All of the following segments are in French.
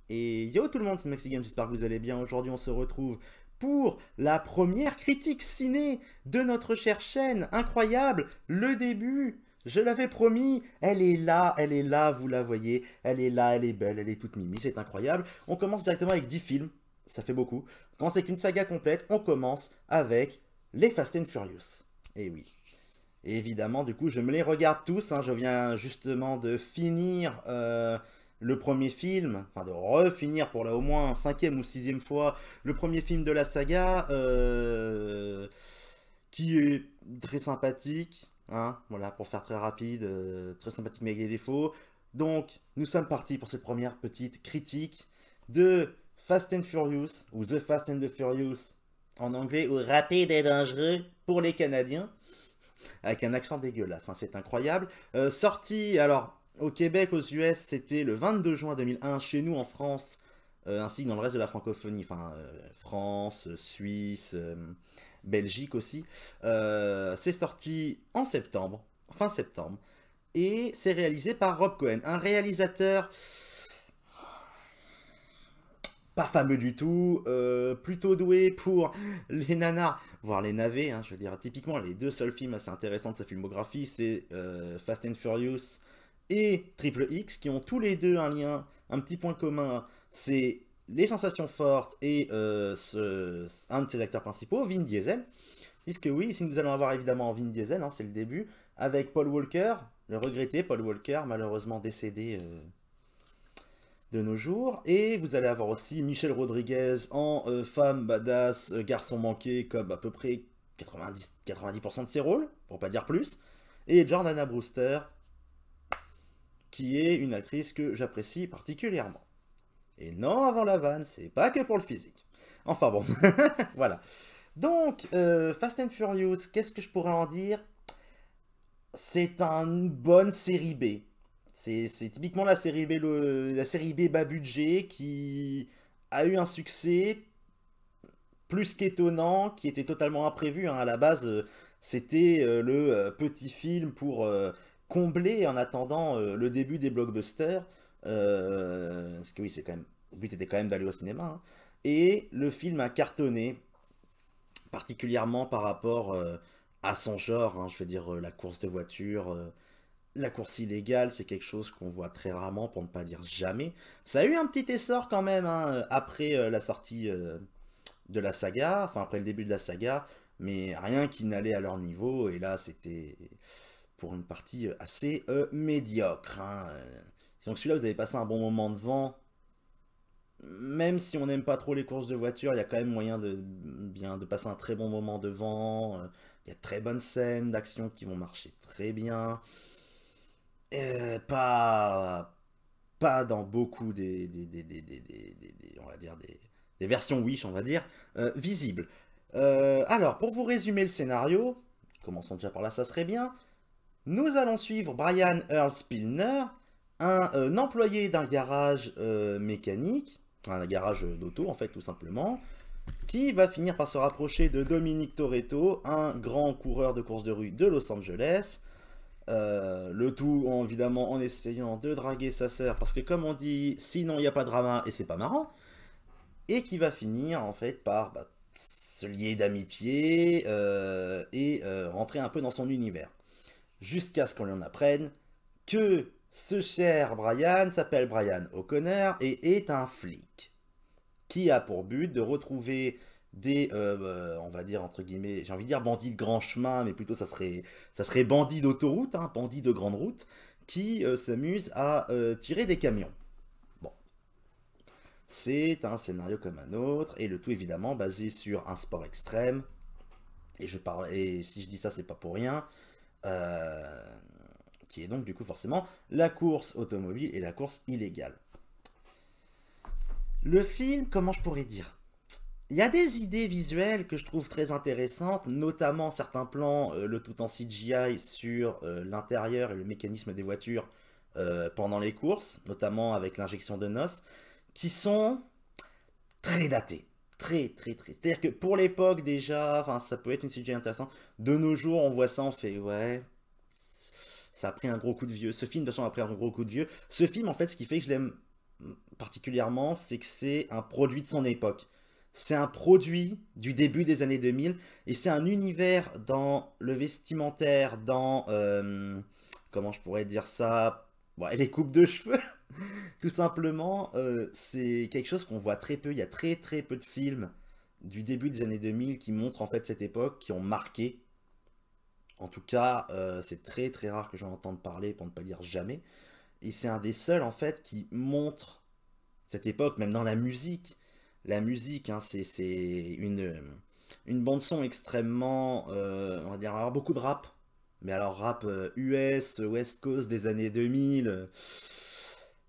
Et yo tout le monde, c'est Maxigame, j'espère que vous allez bien. Aujourd'hui on se retrouve pour la première critique ciné de notre chère chaîne. Incroyable, le début, je l'avais promis, elle est là, vous la voyez, elle est là, elle est belle, elle est toute mimi, c'est incroyable. On commence directement avec 10 films, ça fait beaucoup. On commence avec une saga complète, on commence avec les Fast and Furious. Et oui. Et évidemment, du coup, je me les regarde tous. Hein. Je viens justement de finir le premier film, enfin de refinir pour la au moins cinquième ou sixième fois le premier film de la saga, qui est très sympathique. Hein, voilà, pour faire très rapide, très sympathique mais avec des défauts. Donc, nous sommes partis pour cette première petite critique de Fast and Furious, ou The Fast and the Furious en anglais, ou Rapide et Dangereux pour les Canadiens avec un accent dégueulasse, hein, c'est incroyable. Sorti, alors, au Québec, aux US, c'était le 22 juin 2001, chez nous en France, ainsi que dans le reste de la francophonie, enfin, France, Suisse, Belgique aussi. C'est sorti en septembre, fin septembre, et c'est réalisé par Rob Cohen, un réalisateur pas fameux du tout, plutôt doué pour les nanars, voire les navets, hein, je veux dire, typiquement les deux seuls films assez intéressants de sa filmographie, c'est Fast and Furious et Triple X, qui ont tous les deux un lien, un petit point commun, c'est les sensations fortes et un de ses acteurs principaux, Vin Diesel, puisque oui, ici nous allons avoir évidemment Vin Diesel, hein, c'est le début, avec Paul Walker, le regretté Paul Walker, malheureusement décédé de nos jours. Et vous allez avoir aussi Michelle Rodriguez en femme badass, garçon manqué, comme à peu près 90% de ses rôles, pour pas dire plus. Et Jordana Brewster, qui est une actrice que j'apprécie particulièrement. Et non, avant la vanne, c'est pas que pour le physique. Enfin bon, voilà. Donc, Fast and Furious, qu'est-ce que je pourrais en dire? C'est une bonne série B. C'est typiquement la série B, la série B bas budget qui a eu un succès plus qu'étonnant, qui était totalement imprévu. Hein. À la base, c'était le petit film pour combler en attendant le début des blockbusters. Parce que oui, c'est quand même, le but était quand même d'aller au cinéma. Hein. Et le film a cartonné, particulièrement par rapport à son genre. Hein. Je veux dire, la course de voiture. La course illégale, c'est quelque chose qu'on voit très rarement, pour ne pas dire jamais. Ça a eu un petit essor quand même, hein, après la sortie de la saga, enfin après le début de la saga, mais rien qui n'allait à leur niveau, et là c'était pour une partie assez médiocre. Hein. Donc celui-là, vous avez passé un bon moment devant, même si on n'aime pas trop les courses de voiture, il y a quand même moyen de passer un très bon moment devant. Il y a de très bonnes scènes d'action qui vont marcher très bien. Pas dans beaucoup on va dire des versions Wish, on va dire, visibles. Alors, pour vous résumer le scénario, commençons déjà par là, ça serait bien. Nous allons suivre Brian Earl Spillner, un employé d'un garage mécanique, un garage d'auto en fait tout simplement, qui va finir par se rapprocher de Dominic Toretto, un grand coureur de course de rue de Los Angeles. Le tout évidemment en essayant de draguer sa sœur, parce que comme on dit, sinon il n'y a pas de drama et c'est pas marrant, et qui va finir en fait par se lier d'amitié et rentrer un peu dans son univers. Jusqu'à ce qu'on lui en apprenne que ce cher Brian s'appelle Brian O'Connor et est un flic qui a pour but de retrouver des, on va dire entre guillemets, j'ai envie de dire bandits de grand chemin, mais plutôt ça serait bandits d'autoroute, hein, bandits de grande route, qui s'amusent à tirer des camions. Bon, c'est un scénario comme un autre, et le tout évidemment basé sur un sport extrême. Et si je dis ça, c'est pas pour rien. euh, qui est donc du coup forcément la course automobile et la course illégale. Le film, comment je pourrais dire? Il y a des idées visuelles que je trouve très intéressantes, notamment certains plans, le tout en CGI sur l'intérieur et le mécanisme des voitures pendant les courses, notamment avec l'injection de noces, qui sont très datés. Très, très, très. C'est-à-dire que pour l'époque déjà, enfin, ça peut être une CGI intéressante. De nos jours, on voit ça, on fait ouais, ça a pris un gros coup de vieux. Ce film, de toute façon, a pris un gros coup de vieux. Ce film, en fait, ce qui fait que je l'aime particulièrement, c'est que c'est un produit de son époque. C'est un produit du début des années 2000 et c'est un univers dans le vestimentaire, dans... comment je pourrais dire ça? Bon, les coupes de cheveux, tout simplement, c'est quelque chose qu'on voit très peu. Il y a très très peu de films du début des années 2000 qui montrent en fait cette époque, qui ont marqué. En tout cas, c'est très très rare que j'en entende parler, pour ne pas dire jamais. Et c'est un des seuls en fait qui montre cette époque, même dans la musique. La musique, hein, c'est une bande son extrêmement, on va dire, alors beaucoup de rap. Mais alors rap US, West Coast des années 2000,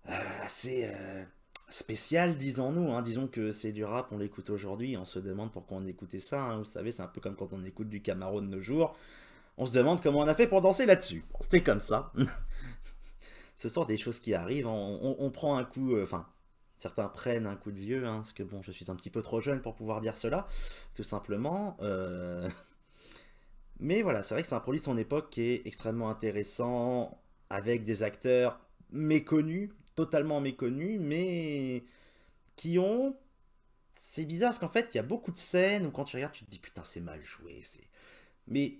assez spécial, disons-nous. Hein. Disons que c'est du rap, on l'écoute aujourd'hui, on se demande pourquoi on écoutait ça. Hein. Vous savez, c'est un peu comme quand on écoute du Camaro de nos jours. On se demande comment on a fait pour danser là-dessus. Bon, c'est comme ça. Ce sont des choses qui arrivent. On prend un coup, enfin, certains prennent un coup de vieux, hein, parce que bon, je suis un petit peu trop jeune pour pouvoir dire cela, tout simplement. Mais voilà, c'est vrai que c'est un produit de son époque qui est extrêmement intéressant, avec des acteurs méconnus, totalement méconnus, mais qui ont... C'est bizarre parce qu'en fait, il y a beaucoup de scènes où quand tu regardes, tu te dis putain, c'est mal joué. Mais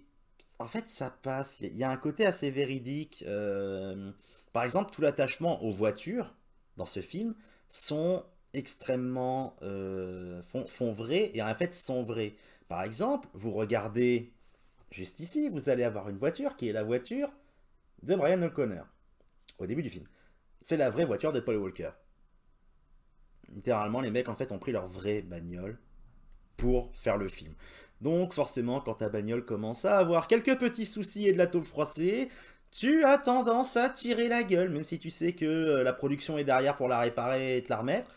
en fait, ça passe. Il y a un côté assez véridique. Par exemple, tout l'attachement aux voitures dans ce film sont extrêmement... font vrai et en fait sont vrais. Par exemple, vous regardez juste ici, vous allez avoir une voiture qui est la voiture de Brian O'Connor au début du film. C'est la vraie voiture de Paul Walker. Littéralement, les mecs en fait ont pris leur vraie bagnole pour faire le film. Donc forcément, quand ta bagnole commence à avoir quelques petits soucis et de la tôle froissée, tu as tendance à tirer la gueule, même si tu sais que la production est derrière pour la réparer et te la remettre.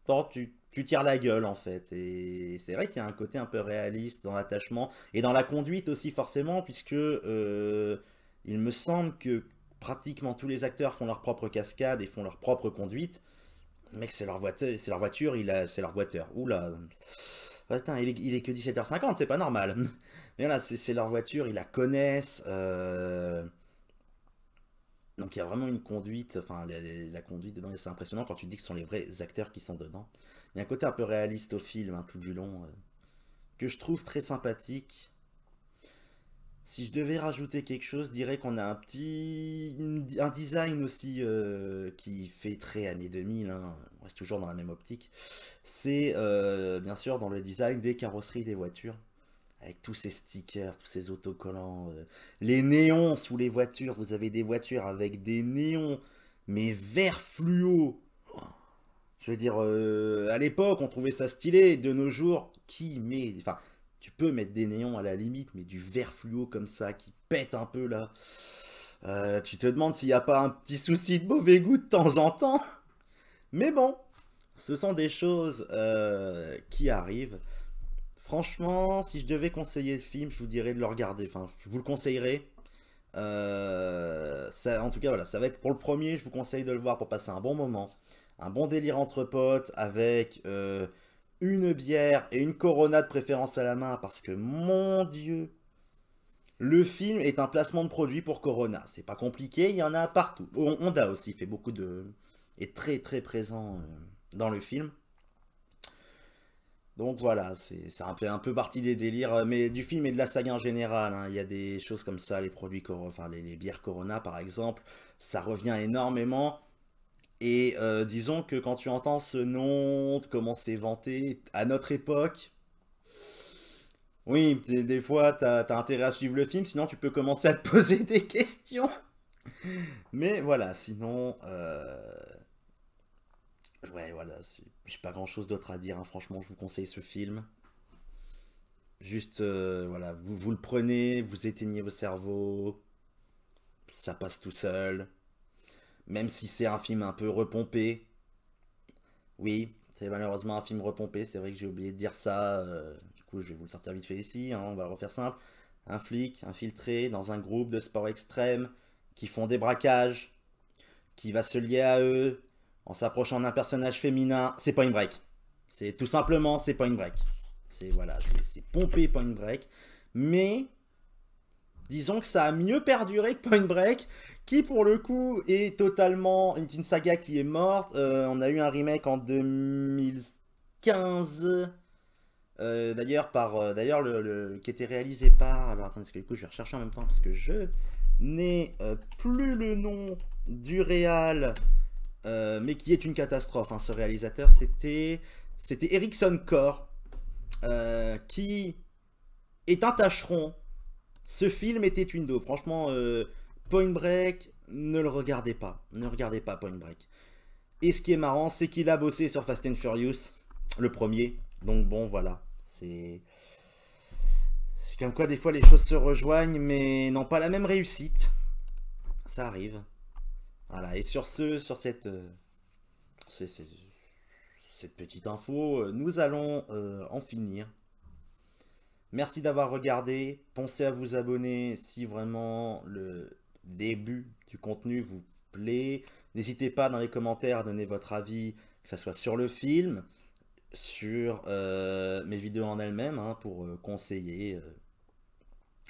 Bon, tu tires la gueule en fait. Et c'est vrai qu'il y a un côté un peu réaliste dans l'attachement et dans la conduite aussi forcément, puisque il me semble que pratiquement tous les acteurs font leur propre cascade et font leur propre conduite. Mec, c'est leur voiture, c'est leur voiture. Oula. Putain, il est que 17h50, c'est pas normal. Mais voilà, c'est leur voiture, ils la connaissent. Donc il y a vraiment une conduite, enfin la conduite dedans, c'est impressionnant quand tu dis que ce sont les vrais acteurs qui sont dedans. Il y a un côté un peu réaliste au film, hein, tout du long, que je trouve très sympathique. Si je devais rajouter quelque chose, je dirais qu'on a un design aussi qui fait très années 2000, hein, on reste toujours dans la même optique. C'est bien sûr dans le design des carrosseries des voitures, avec tous ces stickers, tous ces autocollants, les néons sous les voitures, vous avez des voitures avec des néons, mais vert fluo. Je veux dire, à l'époque, on trouvait ça stylé, de nos jours, qui met... Enfin, tu peux mettre des néons à la limite, mais du vert fluo comme ça, qui pète un peu là. Tu te demandes s'il n'y a pas un petit souci de mauvais goût de temps en temps. Mais bon, ce sont des choses qui arrivent. Franchement, si je devais conseiller le film, je vous dirais de le regarder. Enfin, je vous le conseillerais. En tout cas, voilà, ça va être pour le premier. Je vous conseille de le voir pour passer un bon moment. Un bon délire entre potes avec une bière et une Corona de préférence à la main. Parce que, mon Dieu, le film est un placement de produit pour Corona. C'est pas compliqué, il y en a partout. Honda aussi fait beaucoup de... est très très présent dans le film. Donc voilà, ça fait un peu partie des délires, mais du film et de la saga en général. Hein. Il y a des choses comme ça, les produits, enfin les bières Corona par exemple, ça revient énormément. Et disons que quand tu entends ce nom, comment c'est vanté à notre époque, oui, des fois t'as intérêt à suivre le film, sinon tu peux commencer à te poser des questions. Mais voilà, sinon, ouais, voilà, j'ai pas grand chose d'autre à dire, hein. Franchement, je vous conseille ce film. Juste, voilà, vous le prenez, vous éteignez vos cerveaux, ça passe tout seul. Même si c'est un film un peu repompé. Oui, c'est malheureusement un film repompé, c'est vrai que j'ai oublié de dire ça. Du coup, je vais vous le sortir vite fait ici, hein, on va le refaire simple. Un flic infiltré dans un groupe de sport extrême qui font des braquages, qui va se lier à eux en s'approchant d'un personnage féminin. C'est Point Break. C'est tout simplement, c'est Point Break. C'est voilà, c'est pompé Point Break. Mais disons que ça a mieux perduré que Point Break, qui pour le coup est totalement une saga qui est morte. On a eu un remake en 2015, d'ailleurs qui était réalisé par. Alors attendez, parce que du coup je vais rechercher en même temps parce que je n'ai plus le nom du réal, mais qui est une catastrophe. Hein, ce réalisateur, c'était Erickson Core, qui est un tâcheron. Ce film était une daube. Franchement, Point Break, ne le regardez pas. Ne regardez pas Point Break. Et ce qui est marrant, c'est qu'il a bossé sur Fast and Furious, le premier. Donc bon, voilà. C'est comme quoi des fois les choses se rejoignent, mais n'ont pas la même réussite. Ça arrive. Voilà. Et sur cette petite info, nous allons en finir. Merci d'avoir regardé. Pensez à vous abonner si vraiment le début du contenu vous plaît. N'hésitez pas dans les commentaires à donner votre avis, que ce soit sur le film, sur mes vidéos en elles-mêmes, hein, pour conseiller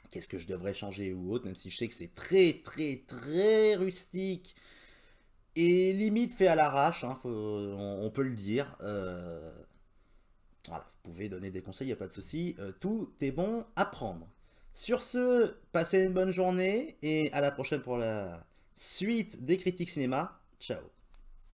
qu'est-ce que je devrais changer ou autre, même si je sais que c'est très très très rustique et limite fait à l'arrache, hein, on peut le dire. Voilà, vous pouvez donner des conseils, il n'y a pas de souci. Tout est bon à prendre. Sur ce, passez une bonne journée et à la prochaine pour la suite des critiques cinéma. Ciao.